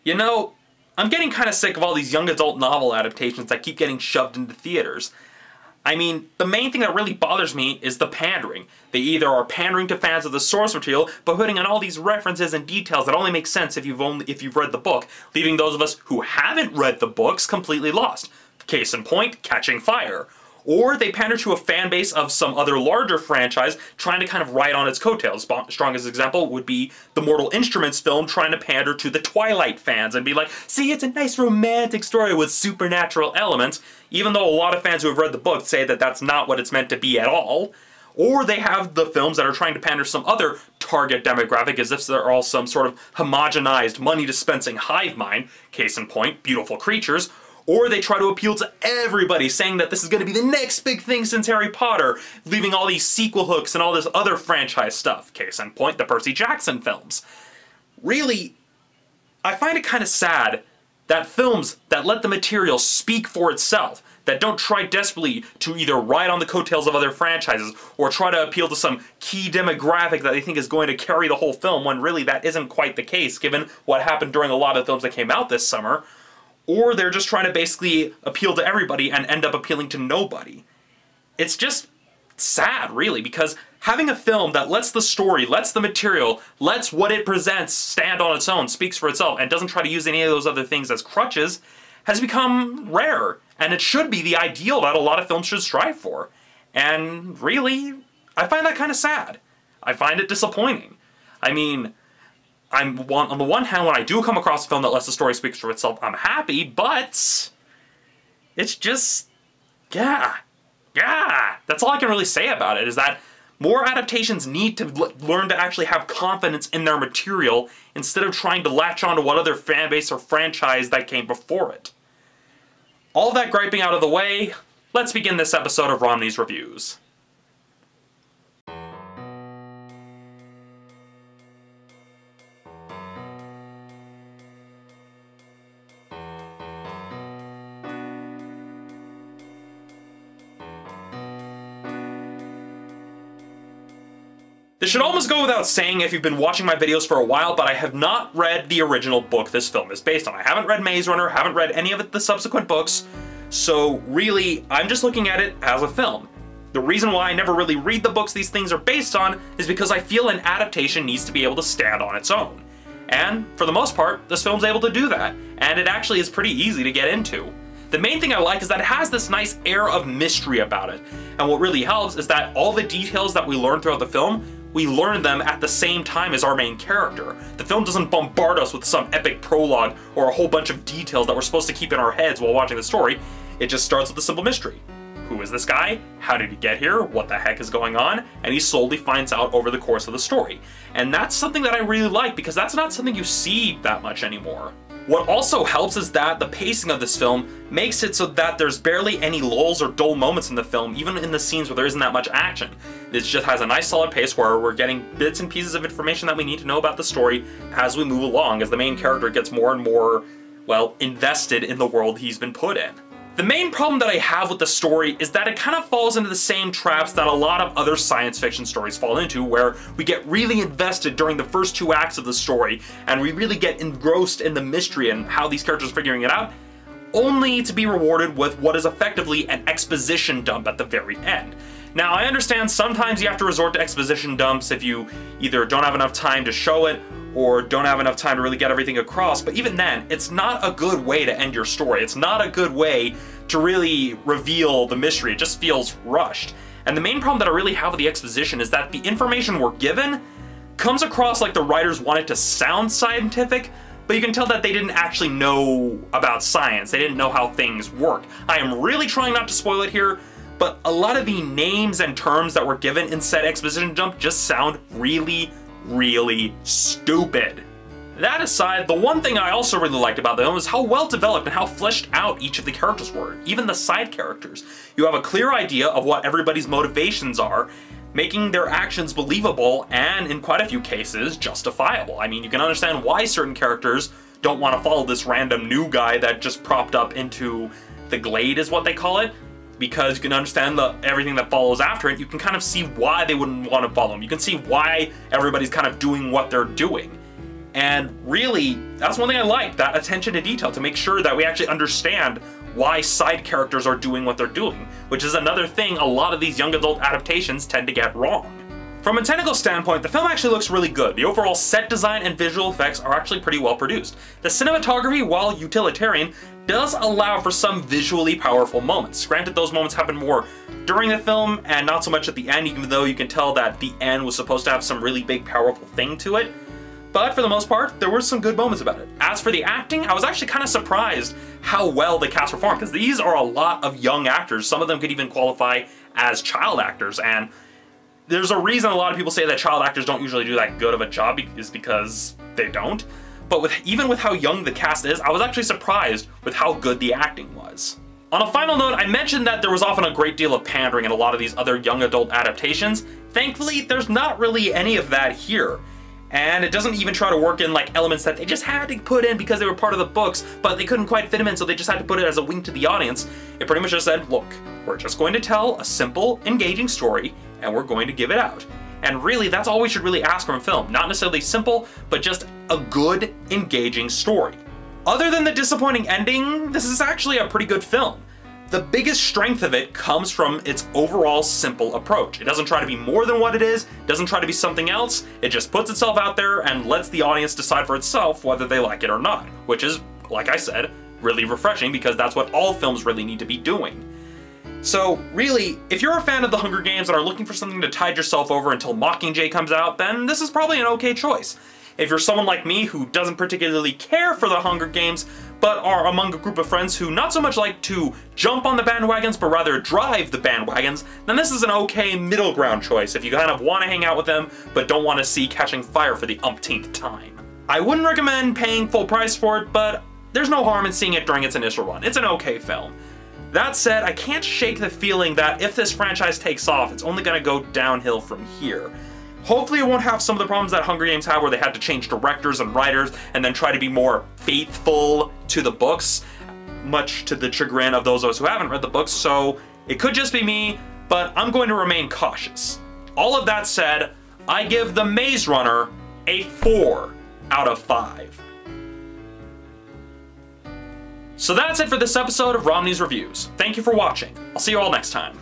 You know, I'm getting kind of sick of all these young adult novel adaptations that keep getting shoved into theaters. I mean, the main thing that really bothers me is the pandering. They either are pandering to fans of the source material, but putting in all these references and details that only make sense if you've read the book, leaving those of us who haven't read the books completely lost. Case in point, Catching Fire. Or they pander to a fan base of some other larger franchise trying to kind of ride on its coattails. Strongest example would be the Mortal Instruments film trying to pander to the Twilight fans and be like, see, it's a nice romantic story with supernatural elements, even though a lot of fans who have read the book say that that's not what it's meant to be at all. Or they have the films that are trying to pander some other target demographic as if they're all some sort of homogenized, money-dispensing hive mind, case in point, Beautiful Creatures. Or they try to appeal to everybody, saying that this is going to be the next big thing since Harry Potter, leaving all these sequel hooks and all this other franchise stuff. Case in point, the Percy Jackson films. Really, I find it kind of sad that films that let the material speak for itself, that don't try desperately to either ride on the coattails of other franchises or try to appeal to some key demographic that they think is going to carry the whole film, when really that isn't quite the case given what happened during a lot of films that came out this summer. Or they're just trying to basically appeal to everybody and end up appealing to nobody. It's just sad, really, because having a film that lets the story, lets the material, lets what it presents stand on its own, speaks for itself, and doesn't try to use any of those other things as crutches, has become rare. And it should be the ideal that a lot of films should strive for. And really, I find that kind of sad. I find it disappointing. I mean, on the one hand, when I do come across a film that lets the story speak for itself, I'm happy, but it's just, yeah. That's all I can really say about it, is that more adaptations need to learn to actually have confidence in their material instead of trying to latch on to what other fan base or franchise that came before it. All that griping out of the way, let's begin this episode of Romney's Reviews. This should almost go without saying if you've been watching my videos for a while, but I have not read the original book this film is based on. I haven't read Maze Runner, haven't read any of the subsequent books, so really, I'm just looking at it as a film. The reason why I never really read the books these things are based on is because I feel an adaptation needs to be able to stand on its own. And, for the most part, this film's able to do that, and it actually is pretty easy to get into. The main thing I like is that it has this nice air of mystery about it, and what really helps is that all the details that we learn throughout the film, we learn them at the same time as our main character. The film doesn't bombard us with some epic prologue or a whole bunch of details that we're supposed to keep in our heads while watching the story. It just starts with a simple mystery. Who is this guy? How did he get here? What the heck is going on? And he slowly finds out over the course of the story. And that's something that I really like, because that's not something you see that much anymore. What also helps is that the pacing of this film makes it so that there's barely any lulls or dull moments in the film, even in the scenes where there isn't that much action. It just has a nice solid pace where we're getting bits and pieces of information that we need to know about the story as we move along, as the main character gets more and more, well, invested in the world he's been put in. The main problem that I have with the story is that it kind of falls into the same traps that a lot of other science fiction stories fall into, where we get really invested during the first 2 acts of the story, and we really get engrossed in the mystery and how these characters are figuring it out, only to be rewarded with what is effectively an exposition dump at the very end. Now, I understand sometimes you have to resort to exposition dumps if you either don't have enough time to show it, or don't have enough time to really get everything across, but even then, it's not a good way to end your story. It's not a good way to really reveal the mystery. It just feels rushed. And the main problem that I really have with the exposition is that the information we're given comes across like the writers want it to sound scientific, but you can tell that they didn't actually know about science. They didn't know how things work. I am really trying not to spoil it here, but a lot of the names and terms that were given in said exposition dump just sound really stupid. That aside, the one thing I also really liked about the film is how well developed and how fleshed out each of the characters were, even the side characters. You have a clear idea of what everybody's motivations are, making their actions believable and, in quite a few cases, justifiable. I mean, you can understand why certain characters don't want to follow this random new guy that just propped up into the glade, is what they call it, because you can understand everything that follows after it. You can kind of see why they wouldn't want to follow him. You can see why everybody's kind of doing what they're doing. And really, that's one thing I like, that attention to detail, to make sure that we actually understand why side characters are doing what they're doing, which is another thing a lot of these young adult adaptations tend to get wrong. From a technical standpoint, the film actually looks really good. The overall set design and visual effects are actually pretty well produced. The cinematography, while utilitarian, does allow for some visually powerful moments. Granted, those moments happen more during the film and not so much at the end, even though you can tell that the end was supposed to have some really big, powerful thing to it. But for the most part, there were some good moments about it. As for the acting, I was actually kind of surprised how well the cast performed, because these are a lot of young actors. Some of them could even qualify as child actors, and there's a reason a lot of people say that child actors don't usually do that good of a job, is because they don't. But even with how young the cast is, I was actually surprised with how good the acting was. On a final note, I mentioned that there was often a great deal of pandering in a lot of these other young adult adaptations. Thankfully, there's not really any of that here. And it doesn't even try to work in like elements that they just had to put in because they were part of the books, but they couldn't quite fit them in, so they just had to put it as a wink to the audience. It pretty much just said, look, we're just going to tell a simple, engaging story, and we're going to give it out. And really, that's all we should really ask from film. Not necessarily simple, but just a good, engaging story. Other than the disappointing ending, this is actually a pretty good film. The biggest strength of it comes from its overall simple approach. It doesn't try to be more than what it is, doesn't try to be something else, it just puts itself out there and lets the audience decide for itself whether they like it or not, which is, like I said, really refreshing because that's what all films really need to be doing. So really, if you're a fan of the Hunger Games and are looking for something to tide yourself over until Mockingjay comes out, then this is probably an okay choice. If you're someone like me who doesn't particularly care for the Hunger Games, but are among a group of friends who not so much like to jump on the bandwagons, but rather drive the bandwagons, then this is an okay middle ground choice if you kind of want to hang out with them, but don't want to see Catching Fire for the umpteenth time. I wouldn't recommend paying full price for it, but there's no harm in seeing it during its initial run. It's an okay film. That said, I can't shake the feeling that if this franchise takes off, it's only going to go downhill from here. Hopefully it won't have some of the problems that Hunger Games had where they had to change directors and writers and then try to be more faithful to the books, much to the chagrin of those of us who haven't read the books, so it could just be me, but I'm going to remain cautious. All of that said, I give The Maze Runner a 4 out of 5. So that's it for this episode of Romney's Reviews. Thank you for watching. I'll see you all next time.